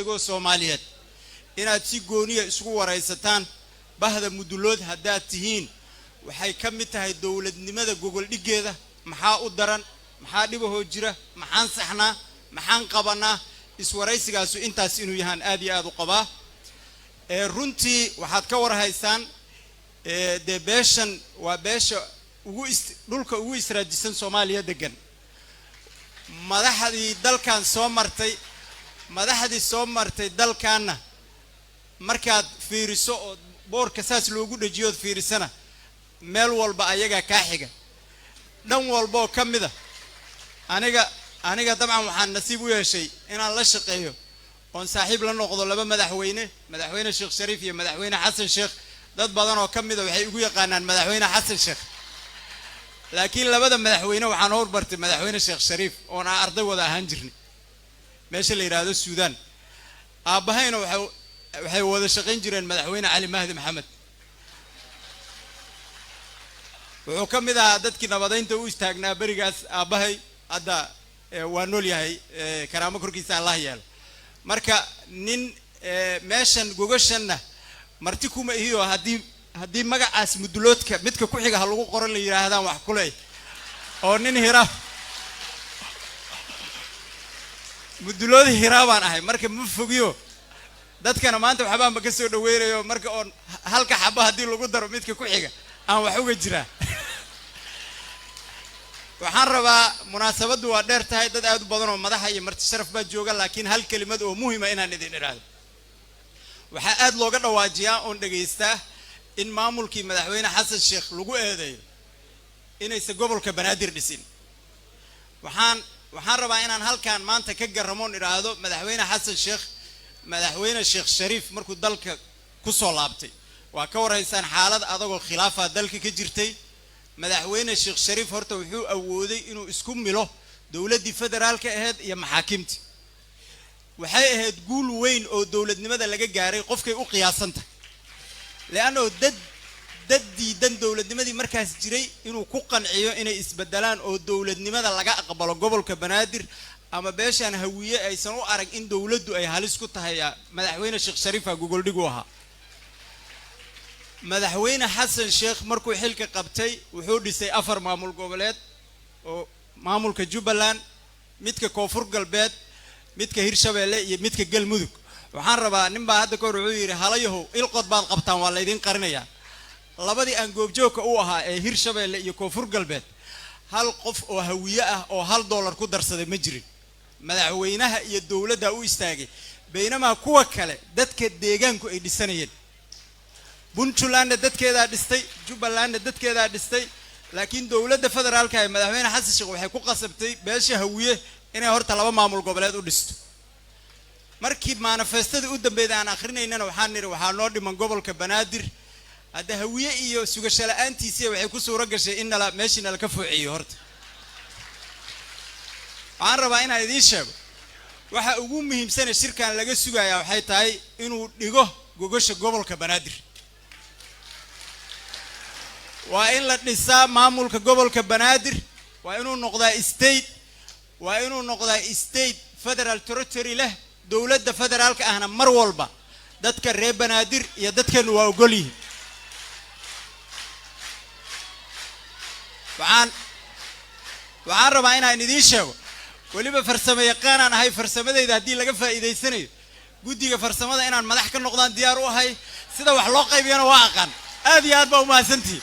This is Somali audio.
dego Soomaaliyeed inaad si gooniya isugu waraysataan bahda mudulood haddaad tihiin waxay ka mid tahay dawladnimada gogol dhigeeda maxaa u daran maxaa dhibahoo jira maxaan saxnaa maxaan qabanaa iswaraysigaasu intaas inuu yahaan aad iyo aad u qabaa runtii waxaad ka warhaysaan de beeshan waa beesha dhulka ugu israajisan Soomaaliya degan madaxdii dalkan soo martay dalkaana markaad fiiriso oo boorka saas loogu dhajiyo fiirisana meel walba ayaga ka xiga dhan walba kamida aniga dabcan waxaan nasiib u yeeshay inaan la shaqeeyo oon saaxiib la noqdo laba madaxweyne Sheekh Shariif iyo madaxweyne Xasan Sheekh dad badan oo kamida waxay ugu yaqaanaan madaxweyne Xasan Sheekh laakiin labada madaxweyne waxaan horbartay madaxweyne Sheekh Shariif oo aan arday wada ahaan jirnay meesha la yiraahdo Suudaan aabahayna waxay wada shaqeyn jireen madaxweyne Ali Mahdi Maxamed wuxuu kamid ahaa dadkii nabadeynta u istaagnaa barigaas aabahay hadda waa nool yahay karaamo korkiisa Allah yeelo marka nin meeshan gogashanna marti kuma iyo haddii magacaas muduloodka midka ku xiga lagu qoran la yiraahdaan wax kulay oo nin hira mudulood hira baan ahay marka ma fogiyo dadkana maanta waxba ma ka soo dhaweeyo marka oo halka xaba hadii lagu daro midka ku xiga aan wax uga jiraa waxaan rabaa munaasabadu waa dheer tahay dad aad u badan oo madaxa iyo marti sharaf baa jooga laakiin hal kelimad oo muhiim ah inaan idin iraado waxa aad looga dhawaajiyaa oo dhageystaa in maamulkii madaxweyne Xasan Sheekh lagu eedeeyo inaysan gobolka Banaadir dhisin waxaan rabaa inaan halkaan maanta ka garamoon iraado madaxweyne Xasan Sheekh madaxweyne Sheekh Shariif markuu dalka ku soo laabtay waa ka waraysan xaalad adag oo khilaafa dalka ka jirtay madaxweyne Sheekh Shariif horta wuxuu awooday inuu isku milo dawladda federaalka ahayd iyo maxaakiimta waxay ahayd guul weyn oo dawladnimada laga gaaray qofkay u qiyaasantay laano dad diidan dawladnimadii markaas jiray inuu ku qanciyo inay isbedelaan oo dawladnimada laga aqbalo gobolka Banaadir ama beeshan hawiye aysan u arag in dawladdu ay halis ku tahay madaxweyne Sheekh Shariif gogol dhigo ahaa madaxweyne Xasan Sheekh markuu xilka qabtay wuxuu dhisay 4 maamul goboleed oo maamulka Jubbaland midka Koonfur Galbeed midka Hirshabeelle iyo midka Galmudug waxaan rabaa ninba hadda ka hor wuxuu yiri halayahow ilqod baad qabtaan waa la idin qarinayaa labadii aan goobjoogka u ahaa ee Hirshabeelle iyo Koonfur Galbeed hal qof oo hawiye ah oo $1 ku darsaday ma jirin madaxweynaha iyo dawladda u istaagay baynama kuwa kale dadka deegaanku ay dhisanayeen Puntland dadkeeda dhistay Jubbaland dadkeeda dhistay laakiin dawladda federaalka ay madaxweyne Xasan Sheekh waxay ku qasabtay beesha hawiye inay horta laba maamul goboleed u dhisto markii manifestada u dambeeyay aan akhrineynana waxaan niri waxaa noo dhiman gobolka Banaadir hada hawiye iyo sugasho la'aantiisa waxay ku suura gashay in la meeshina la ka fuuciyo horta aan rabaa inaan idin sheego waxa ugu muhiimsan shirkan laga sugayaa waxay tahay inuu dhigo gogasha gobolka Banaadir waa in la dhisaa maamulka gobolka Banaadir waa inuu noqdaa state federal territory leh dawladda federaalka ahna mar walba dadka reer Banaadir iyo dadkan waa ogol yihiin waxaan rabaa inaan idin sheego waliba farsamo yaqaan aan ahay farsamadeyda hadii laga faa'iideysanayo guddiga farsamada inaan madax ka noqdaan diyaar u ahay sida wax loo qaybiyana waa aqaan aad iyo aad baa u mahadsantihiin